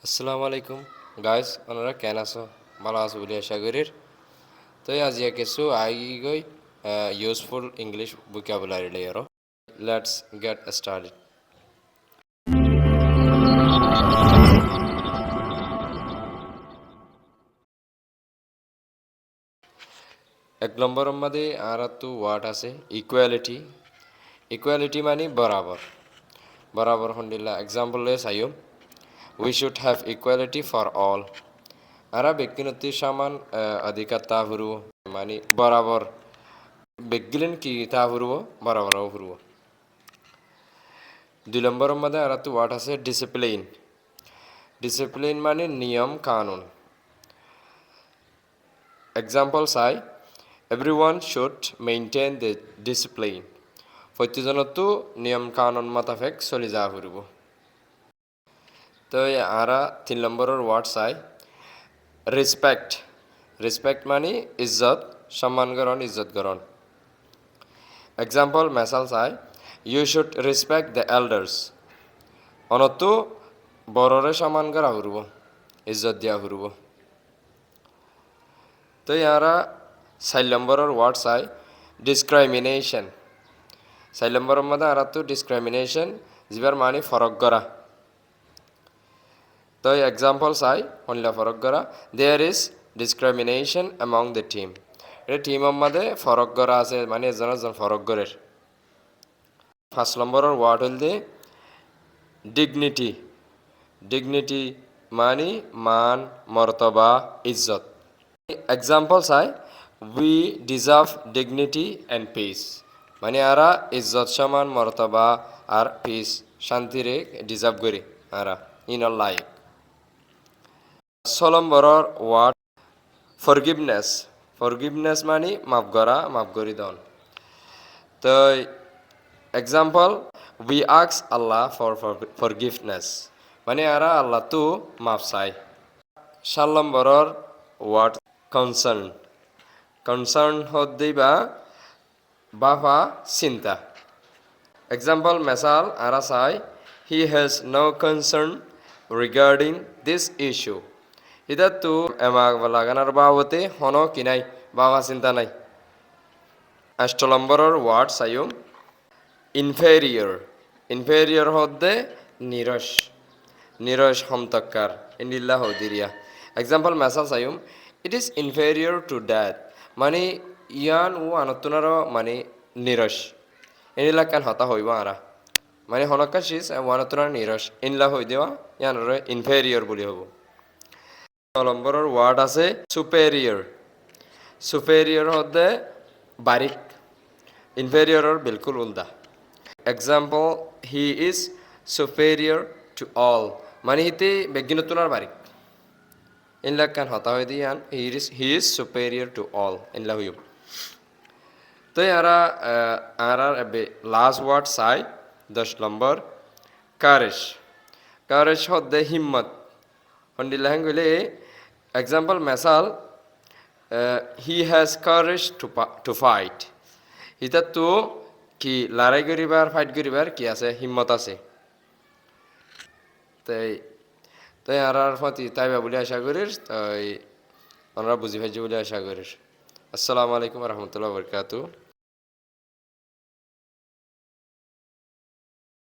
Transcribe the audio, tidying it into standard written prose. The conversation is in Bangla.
আসসালামু আলাইকুম গাইস আপনারা কেন আছো ভালো আছো বলে আশা করি তো আজ কিছু আইগই ইউজফুল ইংলিশ vocabulary লেয়ার লেটস গেট স্টার্টেড এক নম্বর মধ্যে আর তো ওয়ার্ড আছে ইকুয়ালিটি ইকুয়ালিটি মানে বরাবর বরাবর হন্ডিলা এক্সাম্পল লে সাইও we should have equality for all আরা ব্যক্তিগত সমান অধিকার তা হুরু মানে বরাবর বেগিলেন কি তা হুরু বরাবর হুরু দুই নম্বরের মধ্যে আর তো ওয়ার্ড আছে ডিসিপ্লিন ডিসিপ্লিন মানে নিয়ম কানুন এক্সাম্পল চাই everyone should maintain the discipline প্রত্যেকজনতো নিয়ম কানুন মোতাবেক চলি যা ফুরিব তো আরা তিন নম্বরের ওয়ার্ড চাই রেসপেক্ট রেসপেক্ট মানে ইজ্জত সম্মান গ্রহণ ইজ্জত গ্রহণ এক্সাম্পল মেসাল চাই you should respect the elders অনতো বড়রে সম্মান করা ফুরব ইজ্জত দিয়া ফুরব তো ইয়ারা 4 নম্বরের ওয়ার্ড চাই ডিসক্রাইমিনেশন 4 নম্বরের মধ্যে আর তো ডিসক্রাইমিনেশন যিবার মানে ফরক করা তো এক্সাম্পল চাই হনলা ফরক করা there is discrimination among the team এটা টিমের মধ্যে ফরক করা আছে মানে এজন এজন ফরক করের 5 নম্বরের ওয়ার্ড হল দে ডিগনিটি ডিগনিটি মানে মান মর্তবা ইজ্জত এক্সাম্পল চাই we deserve dignity and piece মানে আরা ইজ্জত সমান মর্তবা আর পিস শান্তিরে ডিজার্ভ করি আরা ইন অর লাইফ 6 নম্বরের ওয়ার্ড ফরগিভনেস ফরগিভনেস মানে মাফ করা মাফ করি দন তো example we ask Allah for forgiveness মানে আরা আল্লাহ তো মাফ চাই 7 নম্বরের ওয়ার্ড কনসার্ন কনসার্ন হদ্দেই বা বাফা চিন্তা এক্সাম্পল মেসাল আরা চাই he has no concern regarding this issue এটা তো এমাক লাগানোর বাবতে হন কি নাই বাবা চিন্তা নাই 8 নম্বরের ওয়ার্ড চাইও ইনফেরিয়র ইনফেরিয়র হদ্দে নিরস নিরস হমতক্কার ইন্দিল্লা হদিরিয়া এক্সাম্পল মেসাল চাইম it is inferior to that মানে ইয়ান ও আনতনার মানে নিরস ইনিলা কেন হতা হইব আরা মানে হনকা শিস আনতনার নিরস ইনলা হই দেওয়া ইয়ান ইনফেরিয়র বলি হব 9 নম্বরের ওয়ার্ড আছে সুপেরিয়র সুপেরিয়র হদ্দে বারিক ইনফেরিয়রর বিলকুল উল্টা example he is superior to all মানে হিতে বেগিনতুনার বারিক ইনলা কান হতা হয়ে দিয়ান he is superior to all ইনলা হইব তো ইয়ারা আর লাস্ট ওয়ার্ড চাই 10 নম্বর কারেজ কারেজ হদ্দে হিম্মত হন্ডিল্লা হেন গইলে এক্সাম্পল মেসাল he has courage to fight ইতা তো কি লড়াই করিবার ফাইট করিবার কি আছে হিম্মত আছে তাই তাই আর প্রতি তাইবা বলে আশা করিস তাই আমরা বুঝি ভাইজি বলে আশা করিস আসসালামু আলাইকুম রহমতুল্লাহ বরকাতু